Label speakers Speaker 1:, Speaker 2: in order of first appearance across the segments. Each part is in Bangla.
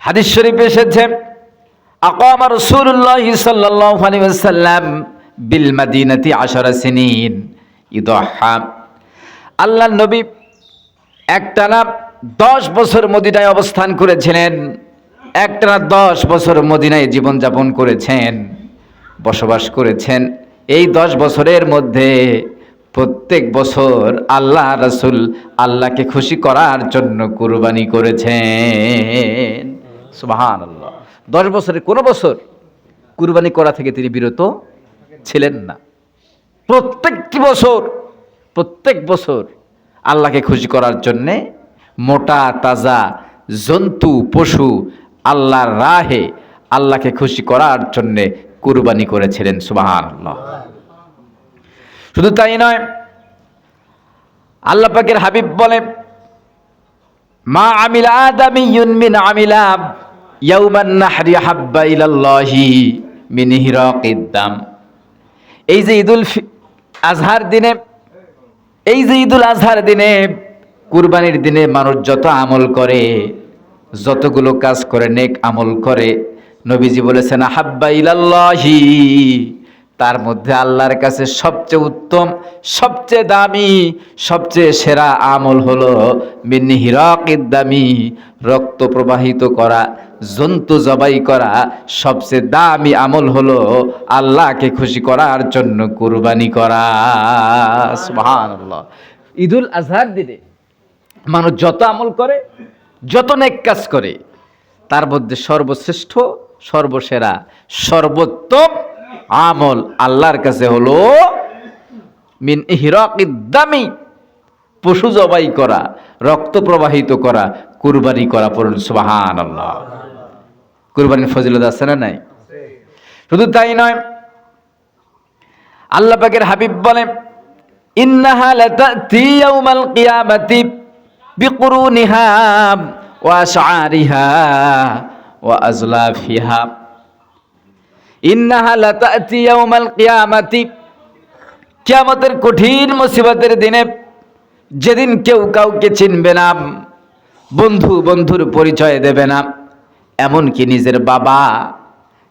Speaker 1: হাদিস শরীফে এসেছে, আকামা রাসূলুল্লাহ সাল্লাল্লাহু আলাইহি ওয়াসাল্লাম বিল মাদিনাতি 10 সিনিন ইদহা। আল্লাহর নবী একটানা 10 বছর মদিনায় অবস্থান করেছিলেন। একটানা 10 বছর মদিনায় জীবনযাপন করেছেন, বসবাস করেছেন। এই 10 বছরের মধ্যে প্রত্যেক বছর আল্লাহ রাসূল আল্লাহকে খুশি করার জন্য কুরবানি করেছেন। সুবহানাল্লাহ। 10 বছরে কোনো বছর কুরবানি করা থেকে তিনি বিরত ছিলেন না। প্রত্যেক বছর আল্লাহকে খুশি করার জন্যে মোটা তাজা জন্তু পশু আল্লাহর রাহে আল্লাহকে খুশি করার জন্যে কুরবানি করেছিলেন। সুবহানাল্লাহ। শুধু তাই নয়, আল্লাহ পাকের হাবিব বলে, মা আমিলা আদামিয়ুন মিন আমিলা ইয়াউমান নাহরি হাব্বা ইলাল্লাহি মিন হিরাকিদ দাম। এই যে ঈদুল আজহার দিনে কুরবানির দিনে মানুষ যত আমল করে, যতগুলো কাজ করে, নেক আমল করে, নবীজি বলেছেন হাব্বা ইলাল্লাহি, তার মধ্যে আল্লাহর কাছে সবচেয়ে উত্তম, সবচেয়ে দামি, সবচেয়ে সেরা আমল হলো মিন হিরাকিদ দামি, রক্ত প্রবাহিত করা, জন্তু জবাই করা। সবচেয়ে দামি আমল হলো আল্লাহকে খুশি করার জন্য কুরবানি করা। সুবহানাল্লাহ। ঈদুল আজহার দিনে মানুষ যত আমল করে, যত নেক কাজ করে, তার মধ্যে সর্বশ্রেষ্ঠ, সর্বসেরা, সর্বোত্তম আমল আল্লাহর কাছে হলো মিন ইহরাকিদ দামি, পশু জবাই করা, রক্ত প্রবাহিত করা, কুরবানি করা। পড়ুন সুবহানাল্লাহ। কুরবানির ফজিলত আছে না নাই? শুধু তাই নয়, আল্লাহ পাকের হাবিব বলেন, ইন্নাহা লাতাতি ইয়াউমাল কিয়ামাতি বিকুরুনিহা ওয়া আশআরিহা ওয়া আজলাফিহা। ইন্নাহা লাতাতি ইয়াউমাল কিয়ামাতি, কিয়ামতের কঠিন মুসিবতের দিনে, যেদিন কেউ কাউকে চিনবে না, বন্ধু বন্ধুর পরিচয় দেবে না, এমনকি নিজের বাবা,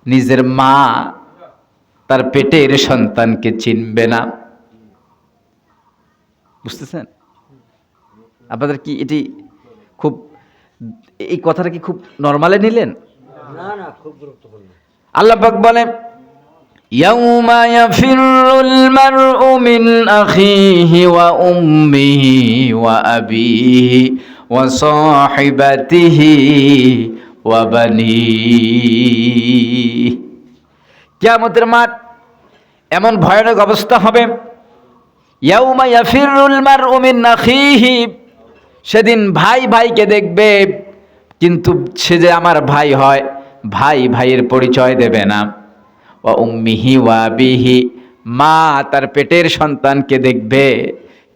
Speaker 1: নিজের মা, তার পেটের সন্তানকে চিনবে না। বুঝতেছেন? আপনাদের কি এটি খুব, এই কথাটা কি খুব নরমালে নিলেন?
Speaker 2: না, খুব গুরুত্বপূর্ণ।
Speaker 1: আল্লাহ পাক বলে, ইয়াউমা ইয়াফিরুল মারউ মিন আখিহি ওয়া উম্মিহি ওয়া আবিহি ওয়া সাহিবাতিহি ওয়া বানিহি। কিয়ামতের মাঠ এমন ভয়ানক অবস্থা হবে, ইয়াউমা ইয়াফিরুল মারউ মিন আখিহি, সেদিন ভাই ভাইকে দেখবে, কিন্তু সে যে আমার ভাই হয়, ভাই ভাইয়ের পরিচয় দেবে না। ওয়া উম্মিহি ওয়া আবিহি, মা তার পেটের সন্তানকে দেখবে,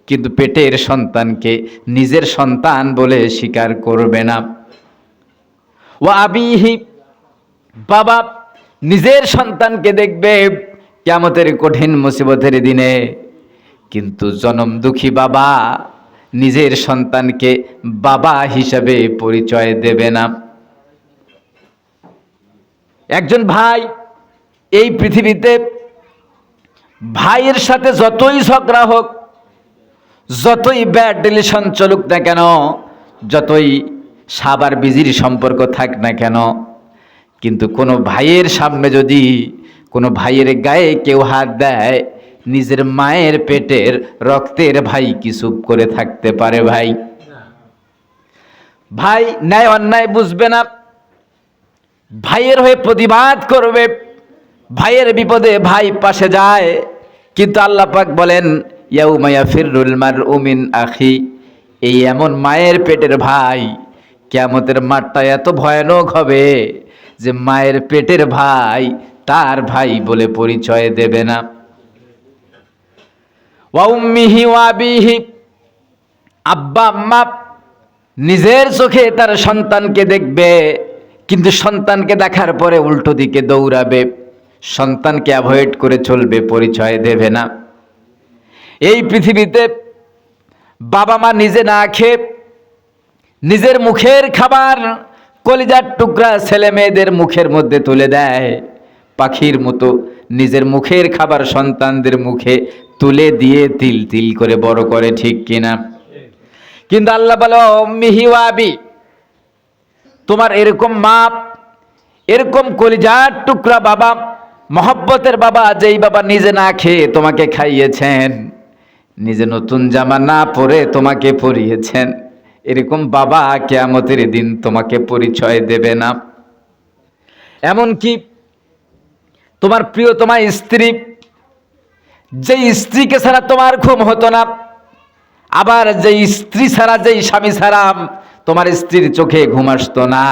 Speaker 1: কিন্তু পেটের সন্তানকে নিজের সন্তান বলে স্বীকার করবে না। ওয়া আবিহি, বাবা নিজের সন্তানকে দেখবে কিয়ামতের কঠিন মুসিবতের দিনে, কিন্তু জনম দুঃখী বাবা নিজের সন্তানকে বাবা হিসাবে পরিচয় দেবে না। একজন ভাই এই পৃথিবীতে ভাইয়ের সাথে যতই ঝগড়া হোক, যতই ব্যাড রিলেশন চলুক না কেন, যতই সাবার বিজির সম্পর্ক থাক না কেন, কিন্তু কোনো ভাইয়ের সামনে যদি কোনো ভাইয়ের গায়ে কেউ হাত দেয়, নিজের মায়ের পেটের রক্তের ভাই কি চুপ করে থাকতে পারে? ভাই ভাই ন্যায় অন্যায় বুঝবে না, ভাইয়ের হয়ে প্রতিবাদ করবে, ভাইয়ের বিপদে ভাই পাশে যায়। কিন্তু আল্লাহ পাক বলেন, ইয়াউমা ইয়াফিরুল মারউ মিন আখি, এই এমন মায়ের পেটের ভাই, কিয়ামতের মাঠটা এত ভয়ানক হবে যে মায়ের পেটের ভাই তার ভাই বলে পরিচয় দেবে না। ওয়া উম্মিহি ওয়া আবিহি, আব্বা আম্মা নিজের চোখে তার সন্তানকে দেখবে, কিন্তু সন্তানকে দেখার পরে উল্টো দিকে দৌড়াবে, সন্তানকে অ্যাভয়েড করে চলবে, পরিচয় দেবে না। এই পৃথিবীতে বাবা মা নিজে না খেয়ে নিজের মুখের খাবার কলিজার টুকরা ছেলে মেয়েদের মুখের মধ্যে তুলে দেয়, পাখির মতো নিজের মুখের খাবার সন্তানদের মুখে তুলে দিয়ে তিল তিল করে বড় করে, ঠিক কিনা? কিন্তু আল্লাহ বলো মিহিওয়াবি, তোমার এরকম মা, এরকম কলিজার টুকরা বাবা, মহব্বতের বাবা, যেই বাবা নিজে না খেয়ে তোমাকে খাইয়েছেন, নিজে নতুন জামা না পরে তোমাকে পরিয়েছেন, এরকম বাবা কিয়ামতের দিন তোমাকে পরিচয় দেবে না। এমনকি তোমার প্রিয়তমা স্ত্রী, যেই স্ত্রীকে ছাড়া তোমার ঘুম হতো না, আবার যেই স্ত্রী ছাড়া, যেই স্বামী ছাড়া তোমার স্ত্রীর চোখে ঘুম আসতো না,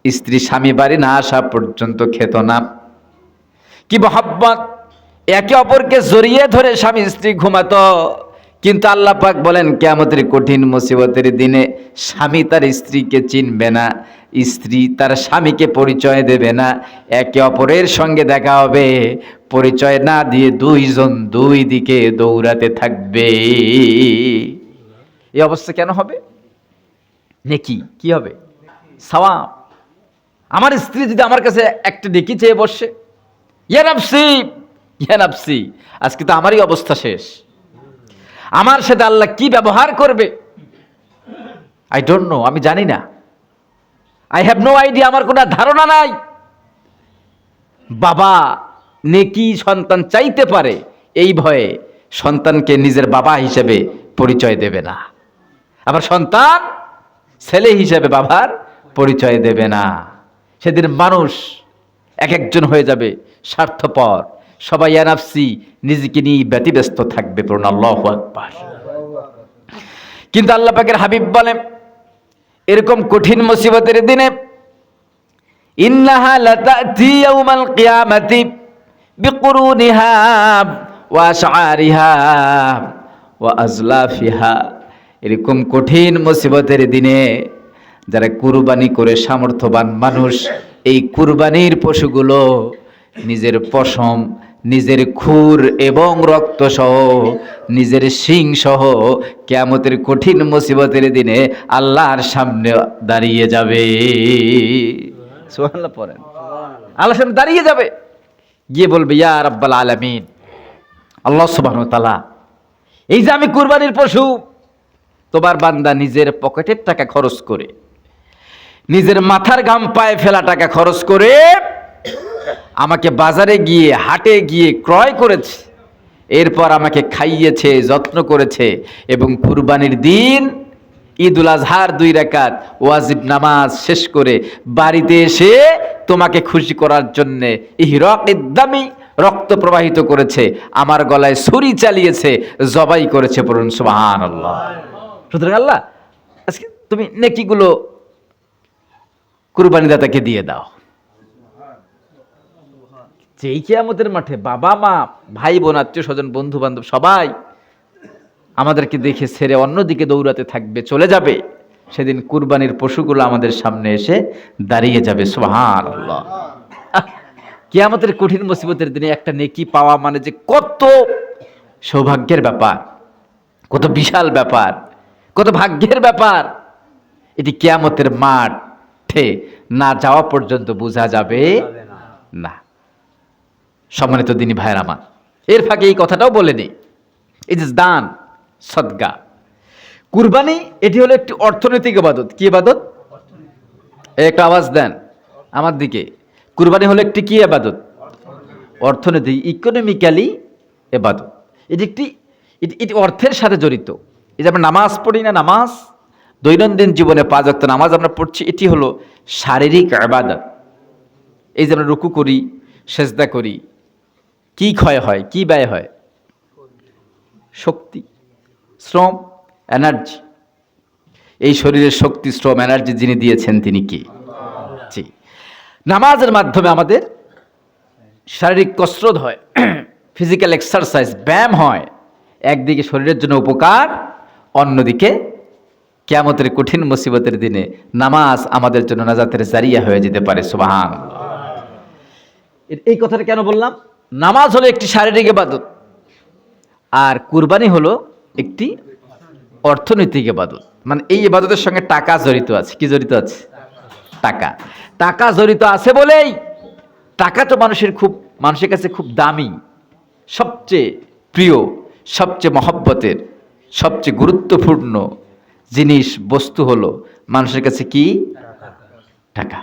Speaker 1: স্ত্রী স্বামী বাড়ি না আসা পর্যন্ত খেত না, কি মহব্বত! একে অপরকে জড়িয়ে ধরে স্বামী স্ত্রী ঘুমাতো। কিন্তু আল্লাহ পাক বলেন কিয়ামতের কঠিন মুসিবতের দিনে স্বামী তার স্ত্রীকে চিনবে না, স্ত্রী তার স্বামীকে পরিচয় দেবে না, একে অপরের সঙ্গে দেখা হবে, পরিচয় না দিয়ে দুইজন দুই দিকে দৌড়াতে থাকবে। এই অবস্থা কেন হবে? নেকি কি হবে? সওয়াব। আমার স্ত্রী যদি আমার কাছে একটা নেকি চেয়ে বসে, ইয়া নাফসি, ইয়া নাফসি, আজকে তো আমারই অবস্থা শেষ, আমার সাথে আল্লাহ কি ব্যবহার করবে আই ডোন্ট নো, আমি জানি না, আই হ্যাভ নো আইডিয়া, আমার কোনো ধারণা নাই। বাবা নেকি সন্তান চাইতে পারে, এই ভয়ে সন্তানকে নিজের বাবা হিসেবে পরিচয় দেবে না, আবার সন্তান ছেলে হিসেবে বাবার পরিচয় দেবে না। সেদিন মানুষ এক একজন হয়ে যাবে স্বার্থপর, সবাই ইয়া নাফসি, নিজেকে নিয়ে ব্যতিব্যস্ত থাকবে। পড়ুন আল্লাহু আকবার। কিন্তু আল্লাহ পাকের হাবিব বলেন এরকম কঠিন মুসিবতের দিনে ইন্নাহা লাতাতি ইয়াউমাল কিয়ামাতি বিকুরুনিহা ওয়া আশআরিহা ওয়া আজলাফিহা, এরকম কঠিন মুসিবতের দিনে যারা কুরবানি করে সামর্থ্যবান মানুষ, এই কুরবানির পশুগুলো নিজের পশম, নিজের খুর এবং রক্ত সহ, নিজের শিং সহ কিয়ামতের কঠিন মুসিবতের দিনে আল্লাহর সামনে দাঁড়িয়ে যাবে। সুবহানাল্লাহ পড়েন। আল্লাহর সামনে দাঁড়িয়ে যাবে, গিয়ে বলবে ইয়া রাব্বাল আলামিন, আল্লাহ সুবহানাহু ওয়া তাআলা, এই যে আমি কুরবানির পশু, তোমার বান্দা নিজের পকেটের টাকা খরচ করে, নিজের মাথার ঘাম পায়ে ফেলা টাকা খরচ করে আমাকে বাজারে গিয়ে, হাটে গিয়ে ক্রয় করেছে, এরপর আমাকে খাইয়েছে, যত্ন করেছে, এবং কুরবানির দিন ঈদুল আজহার 2 রাকাত ওয়াজিব নামাজ শেষ করে বাড়িতে এসে তোমাকে খুশি করার জন্যে ইহরাকিদ দামি, রক্ত প্রবাহিত করেছে, আমার গলায় ছুরি চালিয়েছে, জবাই করেছে। পড়ুন সুবহানাল্লাহ। সুতরাং আল্লাহ আজকে তুমি নেকিগুলো কুরবানি দাতাকে দিয়ে দাও। যেই কিয়ামতের মাঠে বাবা মা ভাই বোন আত্মীয় স্বজন বন্ধু বান্ধব সবাই আমাদেরকে দেখে ছেড়ে অন্যদিকে দৌড়াতে থাকবে, চলে যাবে, সেদিন কুরবানির পশুগুলো আমাদের সামনে এসে দাঁড়িয়ে যাবে। সুবহানাল্লাহ। কিয়ামতের কঠিন মুসিবতের দিনে একটা নেকি পাওয়া মানে যে কত সৌভাগ্যের ব্যাপার, কত বিশাল ব্যাপার, কত ভাগ্যের ব্যাপার, এটি কিয়ামতের মাঠে না যাওয়া পর্যন্ত বোঝা যাবে না। সম্মানিত দিনী ভাইয়ের আমার, এর ফাঁকে এই কথাটাও বলে নেই, এই যে দান সদকা কুরবানি, এটি হলো একটি অর্থনৈতিক ইবাদত। কি ইবাদত? একটা আওয়াজ দেন আমার দিকে। কুরবানি হলো একটি কি ইবাদত? অর্থনৈতিক, ইকোনমিক্যালি ইবাদত। এটি অর্থের সাথে জড়িত। এই যে আমরা নামাজ পড়ি না, নামাজ দৈনন্দিন জীবনে 5 ওয়াক্ত নামাজ আমরা পড়ছি, এটি হলো শারীরিক ইবাদত। এই যে আমরা রুকু করি, সেজদা করি, কি ক্ষয় হয়, কি ব্যয় হয়? শক্তি, শ্রম, এনার্জি। এই শরীরের শক্তি, শ্রম, এনার্জি যিনি দিয়েছেন তিনি কে? জি। নামাজের মাধ্যমে আমাদের শারীরিক কসরত হয়, ফিজিক্যাল এক্সারসাইজ, ব্যায়াম হয়। একদিকে শরীরের জন্য উপকার, অন্যদিকে কিয়ামতের কঠিন মুসিবতের দিনে নামাজ আমাদের জন্য নাজাতের জারিয়া হয়ে যেতে পারে। সুবহানাল্লাহ। এই কথাটা কেন বললাম? নামাজ হলো একটি শারীরিক ইবাদত, আর কুরবানি হলো একটি অর্থনৈতিক ইবাদত। মানে এই ইবাদতের সঙ্গে টাকা জড়িত আছে। কি জড়িত আছে? টাকা। টাকা জড়িত আছে বলেই, টাকা তো মানুষের কাছে খুব দামি, সবচেয়ে প্রিয়, সবচেয়ে মহব্বতের, সবচেয়ে গুরুত্বপূর্ণ জিনিস, বস্তু হলো মানুষের কাছে কি? টাকা।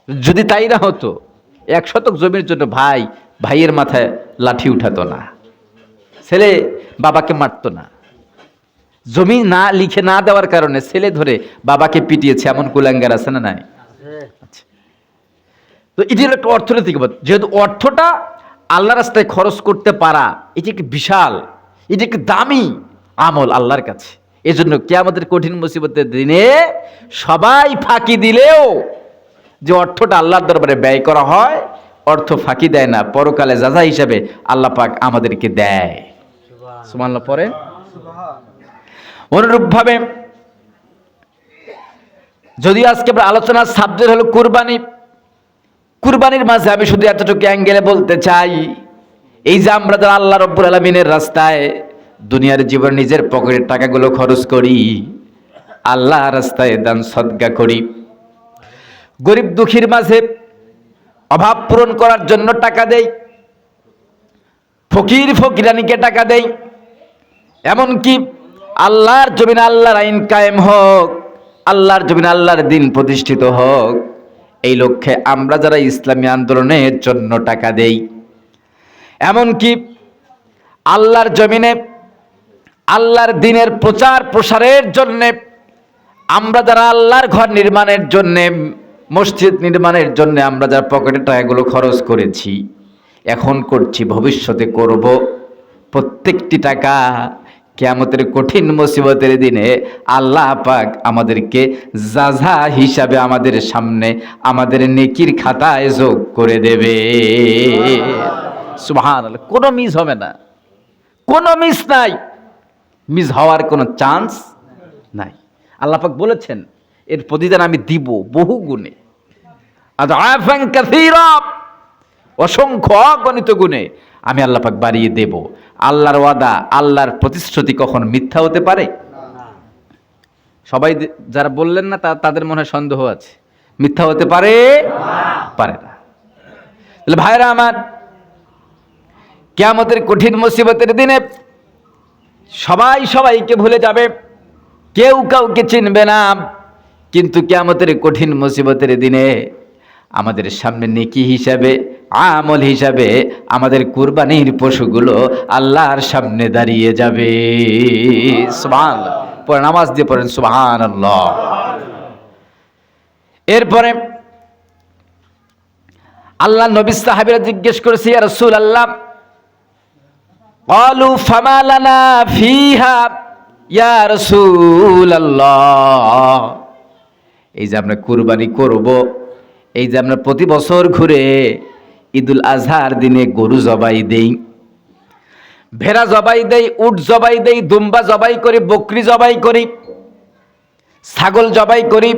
Speaker 1: যদি তাই না হতো, 1 শতক জমির জন্য ভাইয়ের মাথায় লাঠি উঠাতো না, ছেলে বাবাকে মারতো না, জমি না লিখে না দেওয়ার কারণে ছেলে ধরে বাবাকে পিটিয়েছে, এমন কুলাঙ্গার আছে না নাই? আচ্ছা। তো এটি হলো একটা অর্থনৈতিক ব্যাপার। যেহেতু অর্থটা আল্লাহ রাস্তায় খরচ করতে পারা, এটি একটি বিশাল, এটি একটি দামি আমল আল্লাহর কাছে। এজন্য কিয়ামতের কঠিন মুসিবতের দিনে সবাই ফাঁকি দিলেও যে অর্থটা আল্লাহর দরবারে ব্যয় করা হয়, অর্থ ফাঁকি দেয় না, পরকালে যাজা হিসাবে আল্লাহ পাক আমাদেরকে দেয়। সুবহানাল্লাহ পরে। অনুরূপভাবে যদি আজকে আমরা আলোচনার সাবজেক্ট হলো কুরবানি, কুরবানির মাঝে আমি শুধু এতটুকু অ্যাঙ্গেলে বলতে চাই, এই যে আমরা যারা আল্লাহ রব্বুল আলামিনের রাস্তায় দুনিয়ার জীবনে নিজের পকেটের টাকাগুলো খরচ করি, আল্লাহ রাস্তায় দান সদকা করি, গরিব দুঃখীর মাঝে অভাব পূরণ করার জন্য টাকা দেই, ফকির ফকিরানিকে টাকা দেই, এমনকি আল্লাহর জমিনে আল্লাহর আইন কায়েম হোক, আল্লাহর জমিনে আল্লাহর দিন প্রতিষ্ঠিত হোক, এই লক্ষ্যে আমরা যারা ইসলামী আন্দোলনের জন্য টাকা দেই, এমনকি আল্লাহর জমিনে আল্লাহর দিনের প্রচার প্রসারের জন্যে আমরা যারা আল্লাহর ঘর নির্মাণের জন্যে, মসজিদ নির্মাণের জন্যে আমরা যারা পকেটে টাকাগুলো খরচ করেছি, এখন করছি, ভবিষ্যতে করব, প্রত্যেকটি টাকা কিয়ামতের কঠিন মুসিবতের দিনে আল্লাহ পাক আমাদেরকে যাজা হিসাবে আমাদের সামনে আমাদের নেকির খাতায় যোগ করে দেবে। সুবহানাল্লাহ। কোনো মিস হবে না, কোনো মিস নাই, মিস হওয়ার কোনো চান্স নাই। আল্লাহ পাক বলেছেন এর প্রতিদান আমি দিব বহু গুণে, আযআফান কাসীরা, অসংখ্য অগণিত গুণে আমি আল্লাহ পাক বাড়িয়ে দেব। আল্লাহর ওয়াদা, আল্লাহর প্রতিশ্রুতি কখন মিথ্যা হতে পারে? সবাই যারা বললেন না তাদের মনে সন্দেহ আছে, মিথ্যা হতে পারে? পারে না। তাহলে ভাইরা আমার, কিয়ামতের কঠিন মুসিবতের দিনে সবাই সবাইকে ভুলে যাবে, কেউ কাউকে চিনবে না, কিন্তু কিয়ামতের কঠিন মুসিবতের দিনে আমাদের সামনে নেকি হিসাবে, আমল হিসাবে আমাদের কুরবানির পশুগুলো আল্লাহর সামনে দাঁড়িয়ে যাবে। সুবহানাল্লাহ। পরে নামাজ দিয়ে পড়েন সুবহানাল্লাহ। এরপরে আল্লাহ নবী সাহাবীরা জিজ্ঞেস করেছে, ইয়া রাসূলুল্লাহ, ক্বালু ফামা লানা ফিহা ইয়া রাসূলুল্লাহ, এই যে আমরা কুরবানি করব, এই যে আমরা প্রতি বছর ঘুরে ঈদুল আজহার দিনে গরু জবাই দেই, ভেড়া জবাই দেই, উট জবাই দেই, দুম্বা জবাই করি, বকরি জবাই করি, ছাগল জবাই করি,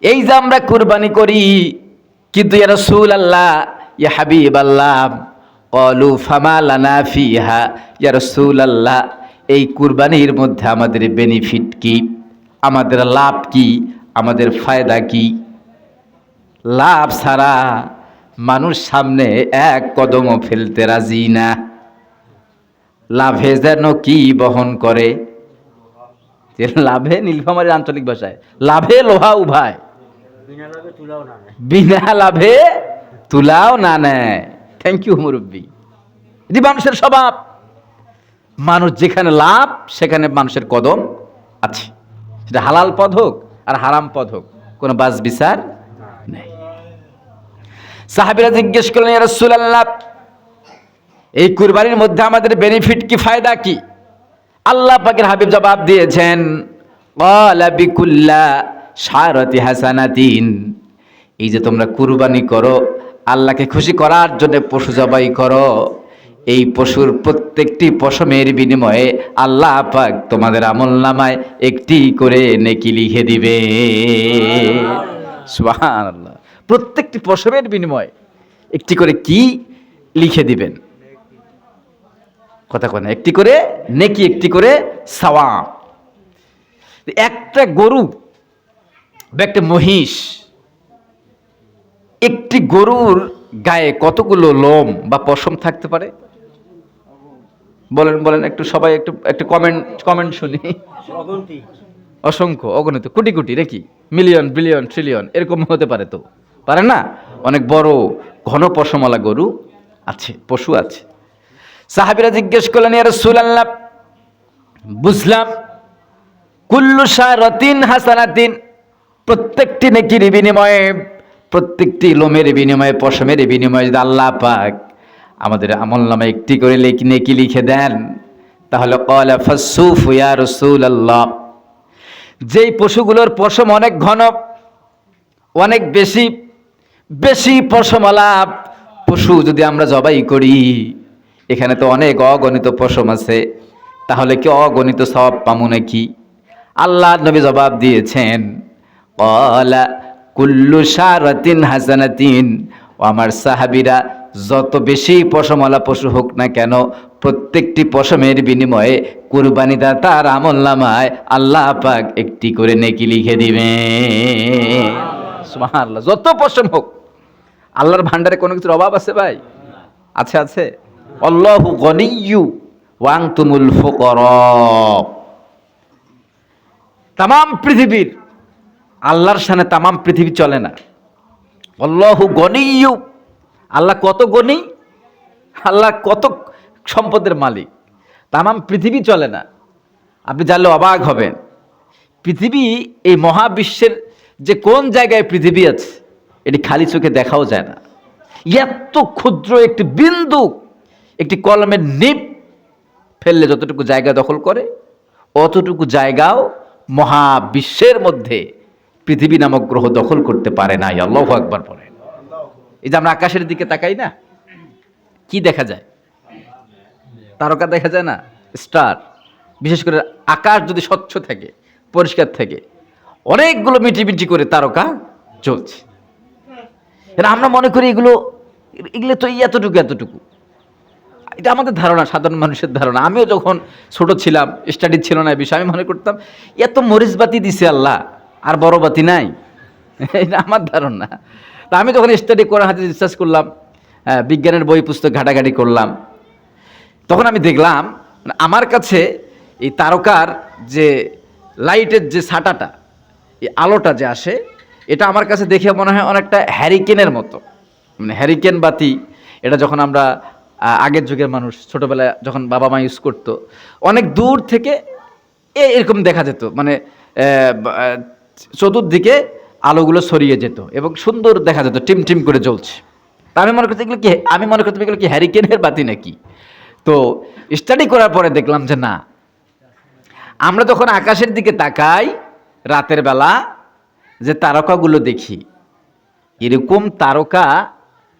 Speaker 1: এই যে আমরা কুরবানি করি, কিন্তু ইয়া রাসূলুল্লাহ, ইয়া হাবিবাল্লাহ, ক্বালু ফামা লানা ফিহা ইয়া রাসূলুল্লাহ, এই কুরবানির মধ্যে আমাদের বেনিফিট কি, আমাদের লাভ কি, আমাদের ফায়দা কি? লাভ ছাড়া মানুষ সামনে এক কদমও ফেলতে রাজি না। লাভে যেন কি বহন করে, যে লাভে, নীলফামারীর আঞ্চলিক ভাষায় লাভে লোহা উভায়,
Speaker 2: বিনা লাভে তুলাও না নেয়।
Speaker 1: বিনা লাভে তুলাও না নেয়। থ্যাংক ইউ মুরব্বী। এটি মানুষের স্বভাব। মানুষ যেখানে লাভ সেখানে মানুষের কদম আছে, সেটা হালাল পথ হোক আর হারাম পথ হোক, কোনো বাছ বিচার নেই। সাহাবীরা জিজ্ঞেস করলেন, ইয়া রাসূলুল্লাহ, এই কুরবানির মধ্যে আমাদের বেনিফিট কি, ফায়দা কি? আল্লাহ পাকের হাবিব জবাব দিয়েছেন, ক্বালা বিকুল্লা শারাতি হাসানাতিন, এই যে তোমরা কুরবানি করো, আল্লাহকে খুশি করার জন্য পশু জবাই করো, এই পশুর প্রত্যেকটি পশমের বিনিময়ে আল্লাহ পাক তোমাদের আমলনামায় একটি করে নেকি লিখে দিবে। সুবহানাল্লাহ। প্রত্যেকটি পশমের বিনিময়ে একটি করে কি লিখে দিবেন? কথা কয় না, একটি করে নেকি, একটি করে সওয়াব। একটা গরু বা একটা মহিষ, একটি গরুর গায়ে কতগুলো লোম বা পশম থাকতে পারে? বলেন বলেন, একটু সবাই একটু একটু কমেন্ট শুনি।
Speaker 2: অগন্তি।
Speaker 1: অসংখ্য, অগণিত, কোটি কোটি, নাকি মিলিয়ন বিলিয়ন ট্রিলিয়ন এরকম হতে পারে? তো পারে না। অনেক বড় ঘন পশমওয়ালা গরু আছে, পশু আছে। সাহাবীরা জিজ্ঞেস করলেন, ইয়া রাসূলুল্লাহ, বুঝলাম কুল্লু শারাতিন হাসানাতিন, প্রত্যেকটি নেকির বিনিময়ে, প্রত্যেকটি লোমের বিনিময়ে, পশমের বিনিময়ে যদি আল্লাহ পাক আমাদের আমলনামায় একটি করে নেকি লিখে দেন, তাহলে ক্বালা ফাসসুফ ইয়া রাসূলুল্লাহ, যেই পশুগুলোর পশম অনেক ঘন, অনেক বেশি বেশি পশমওয়ালা পশু যদি আমরা জবাই করি, এখানে তো অনেক অগণিত পশম আছে, তাহলে কি অগণিত সওয়াব পামু নাকি? আল্লাহ নবী জবাব দিয়েছেন, ক্বালা কুল্লু শারাতিন হাসানাতিন, ও আমার সাহাবীরা, যত বেশি পশমওয়ালা পশু হোক না কেন, প্রত্যেকটি পশমের বিনিময়ে কুরবানি দাতার আমলনামায় আল্লাহ পাক একটি করে নেকি লিখে দিবেন। সুবহানাল্লাহ। যত পশম হোক, আল্লাহর ভান্ডারে কোনো কিছুর অভাব আছে ভাই? আছে, আছে। আল্লাহু গনিয়্যু ওয়া আনতুমুল ফুকারা। তামাম পৃথিবীর, আল্লাহর শানে তামাম পৃথিবী চলে না। আল্লাহু গনিয়্যু, আল্লাহ কত গনি, আল্লাহ কত সম্পদের মালিক, তামাম পৃথিবী চলে না। আপনি জানলে অবাক হবেন, পৃথিবী, এই মহাবিশ্বের যে কোন জায়গায় পৃথিবী আছে এটি খালি চোখে দেখাও যায় না। এত ক্ষুদ্র একটি বিন্দু, একটি কলমের নিপ ফেললে যতটুকু জায়গা দখল করে, অতটুকু জায়গাও মহাবিশ্বের মধ্যে পৃথিবী নামক গ্রহ দখল করতে পারে না। আল্লাহু আকবার বলেন। এই যে আমরা আকাশের দিকে তাকাই না, কি দেখা যায়? তারকা দেখা যায় না, স্টার। বিশেষ করে আকাশ যদি স্বচ্ছ থাকে, পরিষ্কার থাকে, অনেকগুলো মিটিমিটি করে তারকা জ্বলছে। আমরা মনে করি এগুলো তো এতটুকু এতটুকু। এটা আমাদের ধারণা, সাধারণ মানুষের ধারণা। আমিও যখন ছোট ছিলাম, স্টাডি ছিল না এই বিষয়ে, আমি মনে করতাম এত মরিচ বাতি দিছে আল্লাহ, আর বড় বাতি নাই। এটা আমার ধারণা। তা আমি যখন স্টাডি করার হাতে রিসার্চ করলাম, বিজ্ঞানের বই পুস্তক ঘাটাঘাটি করলাম, তখন আমি দেখলাম আমার কাছে এই তারকার যে লাইটের যে ছাটাটা, এই আলোটা যে আসে, এটা আমার কাছে দেখে মনে হয় অনেকটা হ্যারিকেনের মতো। মানে হ্যারিকেন বাতি, এটা যখন আমরা আগের যুগের মানুষ ছোটোবেলায় যখন বাবা মা ইউজ করতো, অনেক দূর থেকে এরকম দেখা যেত, মানে চতুর্দিকে আলোগুলো ছড়িয়ে যেত এবং সুন্দর দেখা যেত, টিম টিম করে জ্বলছে। তা আমি মনে করতে এগুলো কি হ্যারিকেনের বাতি নাকি? তো স্টাডি করার পরে দেখলাম যে না, আমরা যখন আকাশের দিকে তাকাই রাতের বেলা, যে তারকাগুলো দেখি, এরকম তারকা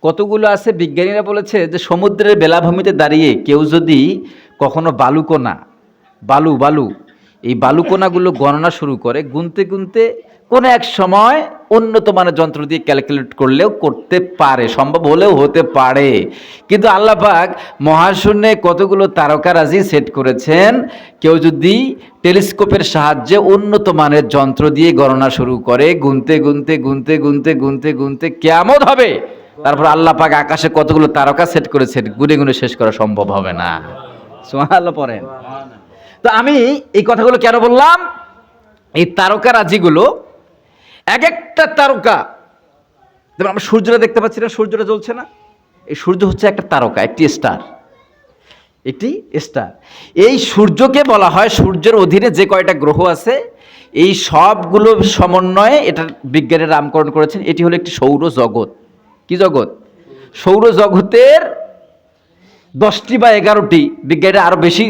Speaker 1: কতগুলো আছে, বিজ্ঞানীরা বলেছে যে সমুদ্রের বেলাভূমিতে দাঁড়িয়ে কেউ যদি কখনো বালু এই বালুকণাগুলো গণনা শুরু করে, গুনতে গুনতে কোনো এক সময় উন্নত মানের যন্ত্র দিয়ে ক্যালকুলেট করলেও করতে পারে, সম্ভব হলেও হতে পারে। কিন্তু আল্লাহ পাক মহাশূন্যে কতগুলো তারকারাজি সেট করেছেন, কেউ যদি টেলিস্কোপের সাহায্যে উন্নত মানের যন্ত্র দিয়ে গণনা শুরু করে, গুনতে গুনতে গুনতে গুনতে গুনতে গুনতে কিয়ামত হবে, তারপর আল্লাহ পাক আকাশে কতগুলো তারকা সেট করেছেন, গুনে গুনে শেষ করা সম্ভব হবে না। সুবহানাল্লাহ পড়েন। তো আমি এই কথাগুলো কেন বললাম? এই তারকারাজিগুলো, এক একটা তারকা, যেমন আমরা সূর্যটা দেখতে পাচ্ছি না, সূর্যটা জ্বলছে না, এই সূর্য হচ্ছে একটা তারকা, একটি স্টার। এই সূর্যকে বলা হয়, সূর্যের অধীনে যে কয়টা গ্রহ আছে এই সবগুলো সমন্বয়ে এটা বিজ্ঞানের নামকরণ করেছেন। এটি হলো একটি সৌরজগৎ। কি জগৎ? সৌরজগতের 10টি বা 11টি, বিজ্ঞানীরা আরো বেশি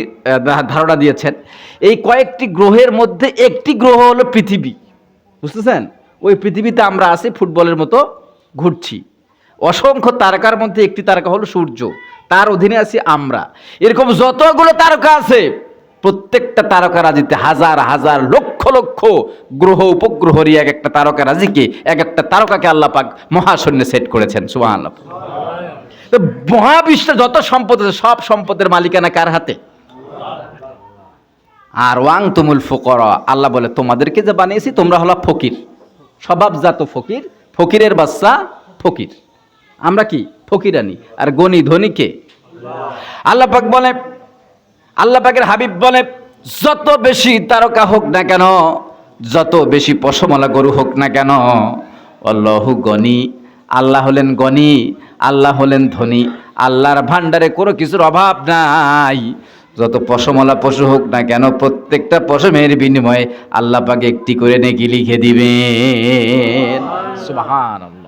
Speaker 1: ধারণা দিয়েছেন। এই কয়েকটি গ্রহের মধ্যে একটি গ্রহ হলো পৃথিবী, বুঝতেছেন? ওই পৃথিবীতে আমরা আছি, ফুটবলের মতো ঘুরছি। অসংখ্য তারকার মধ্যে একটি তারকা হলো সূর্য, তার অধীনে আছি আমরা। এরকম যতগুলো তারকা আছে, প্রত্যেকটা তারকারাজিতে হাজার হাজার লক্ষ লক্ষ গ্রহ উপগ্রহরই এক একটা তারকারাজিকে, এক একটা তারকাকে আল্লাহ পাক মহাশূন্যে সেট করেছেন। সুবহানাল্লাহ। তো মহাবিশ্বে যত সম্পদ আছে, সব সম্পদের মালিকানা কার হাতে? আর ওয়াং তুমুল ফুকরা, আল্লাহ বলে তোমাদেরকে যে বানিয়েছি তোমরা হলো ফকির, স্বভাবজাত ফকির, ফকিরের বাচ্চা ফকির। আমরা কি ফকিরানি, আর গনি ধনীকে আল্লাহ পাক বলে, আল্লাহ পাকের হাবিব বলে, যত বেশি তারকা হোক না কেন, যত বেশি পশমলা গরু হোক না কেন, আল্লাহু গনি, আল্লাহ হলেন গনি, আল্লাহ হলেন ধনী, আল্লাহর ভান্ডারে কোনো কিছুর অভাব নাই। যত পশমলা পশু হোক না কেন, প্রত্যেকটা পশমের বিনিময়ে আল্লাহ পাক একটি করে নেকি লিখে দিবেন। সুবহানাল্লাহ।